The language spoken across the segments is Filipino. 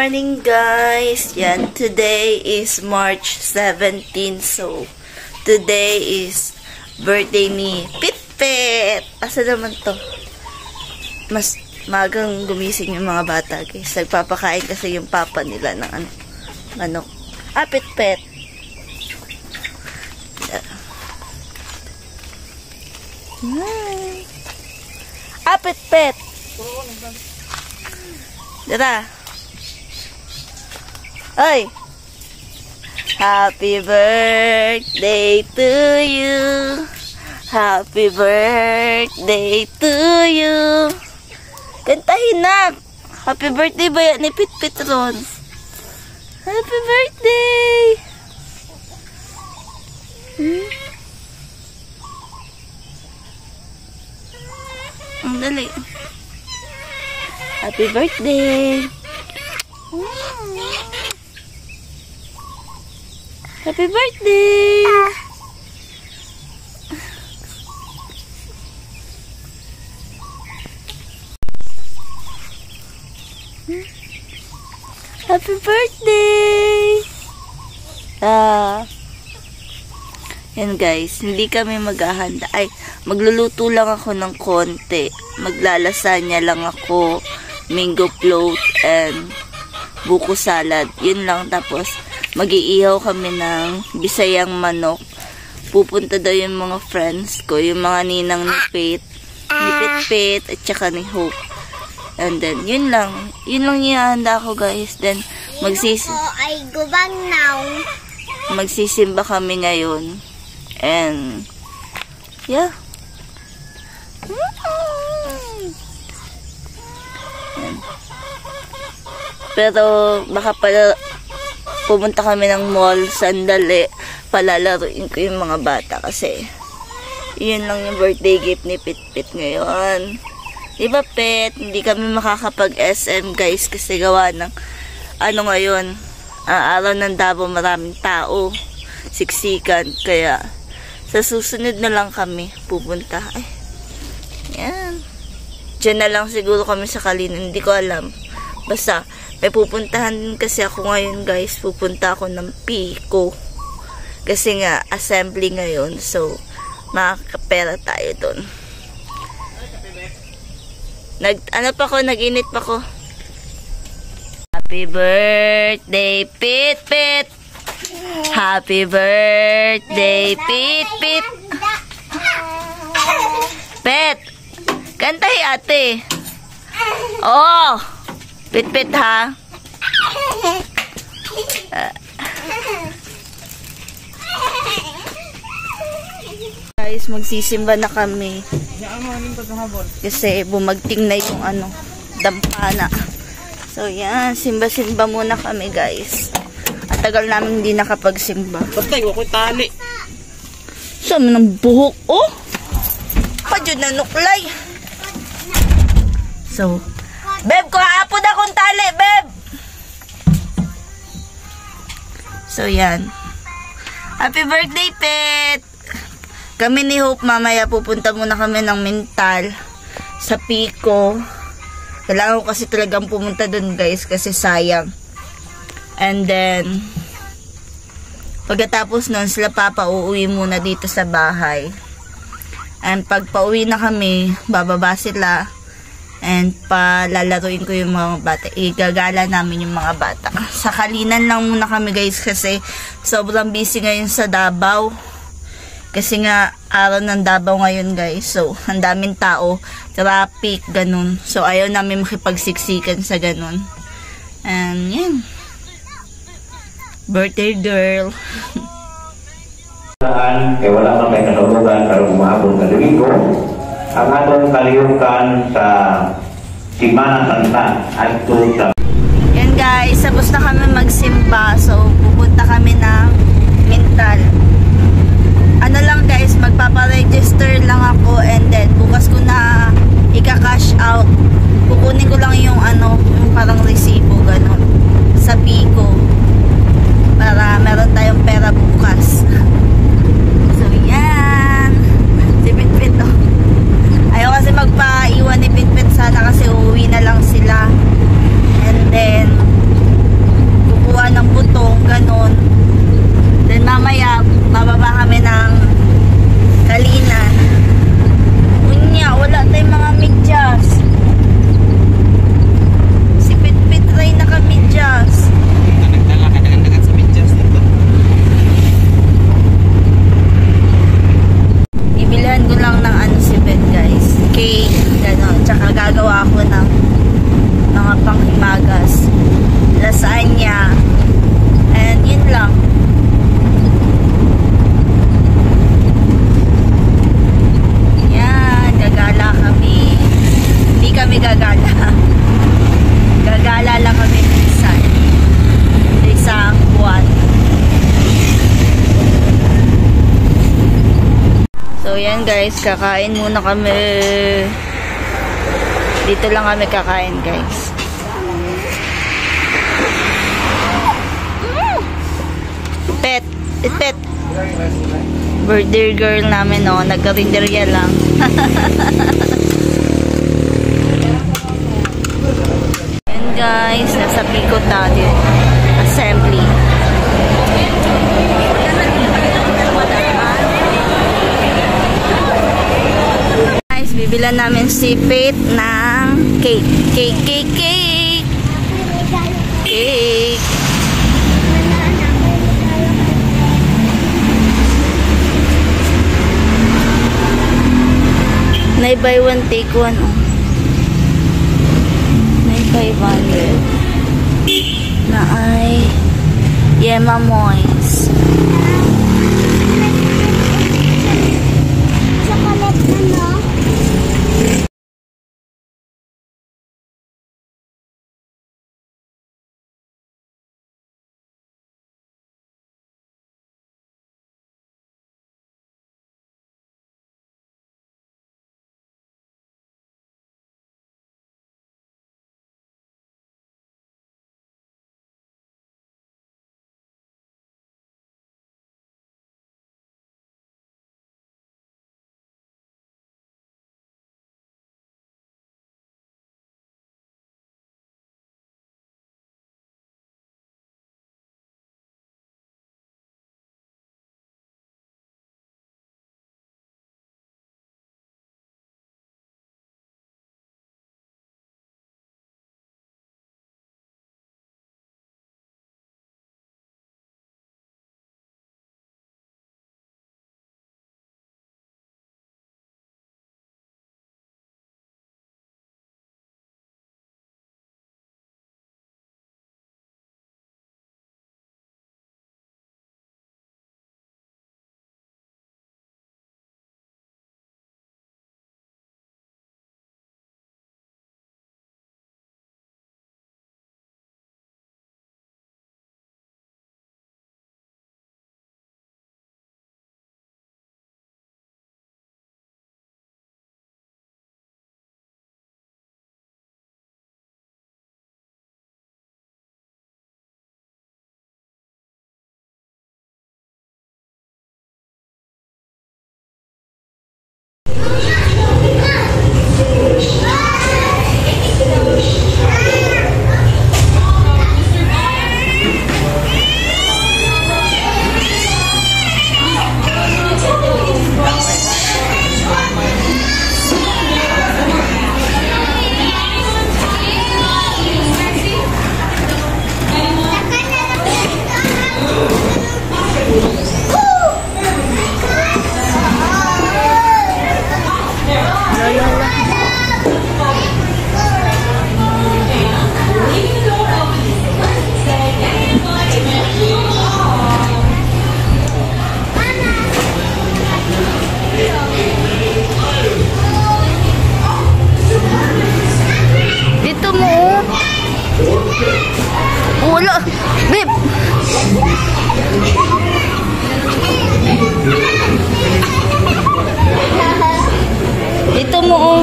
morning guys! Yan, today is March 17. So, today is birthday ni Pitpit! Asa naman to? Mas magang gumising yung mga bata guys. Nagpapakain kasi yung papa nila ng manok. Ah, Pitpit! Ah, Pitpit! Dara! Oy! Happy birthday to you. Happy birthday to you. Kantahin na. Happy birthday ba yan ni Pitpit ron? Happy birthday. Ang dali. Happy birthday. Happy birthday! Happy birthday! Yan guys, hindi kami maghahanda. Ay, magluluto lang ako ng konti. Maglalasanya lang ako, mango float, and buko salad. Yun lang, tapos mag-iihaw kami ng bisayang manok. Pupunta daw yung mga friends ko, yung mga ninang ni Pitpit, at saka ni Hope. And then, yun lang ihahanda ko guys. Then, magsisimba kami ngayon. And, yeah. Pero, baka pala pumunta kami ng mall, sandali, palalaruin ko yung mga bata kasi yun lang yung birthday gift ni Pitpit ngayon. Diba, Pet? Hindi kami makakapag-SM guys kasi gawa ng ngayon, araw ng Davao, maraming tao, siksikan, kaya sa susunod na lang kami pupunta. Ay, yan. Diyan na lang siguro kami sa Kalinan, hindi ko alam. Basta, may pupuntahan din kasi ako ngayon guys. Pupunta ako ng Pico. Kasi nga, assembly ngayon. So, makakapera tayo dun. Nag-init pa ko. Happy birthday, Pitpit! Happy birthday, Pitpit! Pet! Kantay ate! Oh! Pitpit ha? Guys, magsisimba na kami. Kasi bumagting na yung dampana. So yan, simba-simba muna kami guys. At tagal namin hindi nakapagsimba. Basta yung ako tali. Saan ng buhok? Oh! Padyo na nuklay. So, Beb, kuhaapod akong tali, Beb! So, yan. Happy birthday, Pet! Kami ni Hope, mamaya pupunta muna kami ng Mental sa Pico. Kailangan ko kasi talagang pumunta dun, guys, kasi sayang. And then, pagkatapos nun, sila papa uuwi muna dito sa bahay. And pag pauwi na kami, bababa sila. And palalaruin ko yung mga bata. Igagala namin yung mga bata. Sa Kalinan lang muna kami guys kasi sobrang busy ngayon sa Davao. Kasi nga araw ng Davao ngayon guys. So, ang daming tao. Traffic, ganun. So, ayaw namin makipagsiksikan sa ganun. And yan. Birthday girl. Kaya wala kang may kasalugan para umabot sa Domingo. Ang atong kaliyukan sa Simana Santa at sa... Yan guys, tapos na kami magsimba. So, pupunta kami ng Mental. Ano lang guys, magpaparegister lang ako and then bukas ko na ika-cash out. Kukunin ko lang yung yung parang resibo, gano'n, sa Pico. Para meron tayong pera bukas. So, yan. Si Pitpit, oh. Ayaw kasi magpaiwan ni Pitpit sana kasi uuwi na lang sila. And then So, yan guys. Kakain muna kami. Dito lang kami kakain, guys. Pet. Pet. Birthday girl namin, no? Nagka-rinderya lang. Yan guys. Nasa Pico tayo. Assembly. Guys, bibilan namin si Pete ng cake. Cake, cake, cake. Cake. May buy one, take one. May 500. Na ay Yema Mois. Chocolate na, no? Wala. Beb. Dito mo, oh.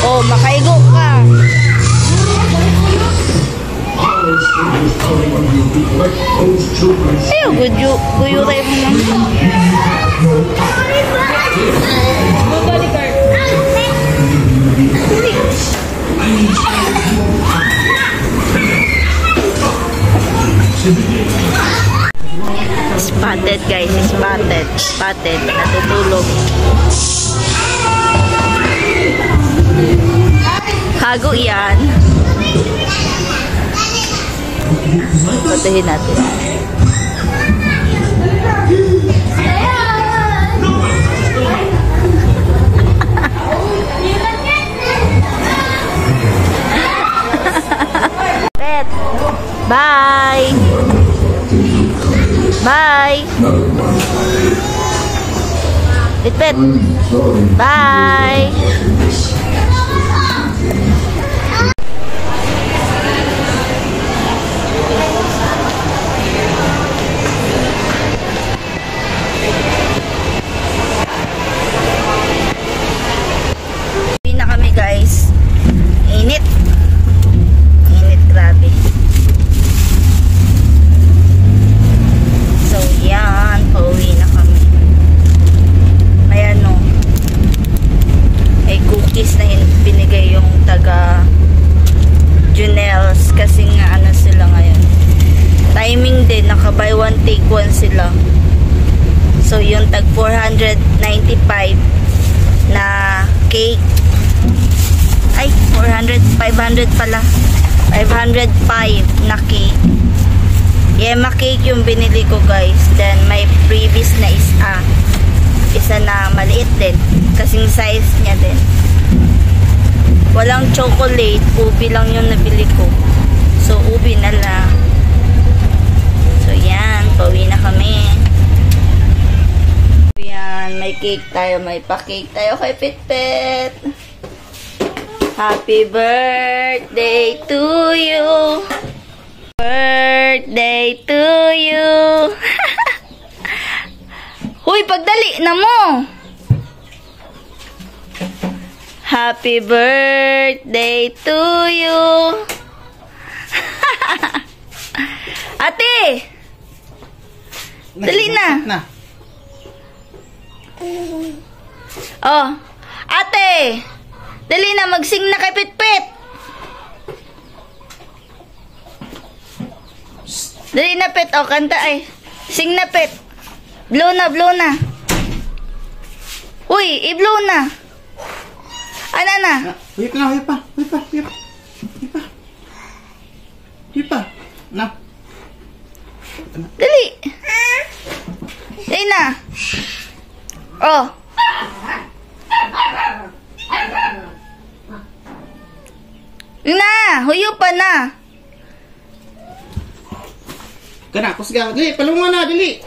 Oh, makaigo ka. Ayaw, guyuray mo lang. Spotted guys, spotted, natutulog. Hago yan. Patahin natin. Pet. Bye. Bye. Pet. Bye. buy one take one sila. So yung tag 495 na cake. Ay, 500 pala. 505 na cake. Yema cake yung binili ko, guys. Then may previous na isa na maliit din. Kasing size niya din. Walang chocolate. Ubi lang yung nabili ko. So, ubi na lang. So, yan. Pauwi na kami. Yan. May cake tayo. May pa-cake tayo kay Pitpit. Happy birthday to you. Birthday to you. Huy, pagdali na mo. Happy birthday to you. Ate! Dali na. Oh, ate! Dali na, mag-sing na kay Pitpit. Dali na, Pit. O, kanta ay. Sing na, Pit. Blow na, blow na. Uy, i-blow na. Ano na? Huwag na, huwag pa. Na. Dali. Dali na. Oh. Na, huyo pa na. Kana, kusga. Dili, palungan na, dili.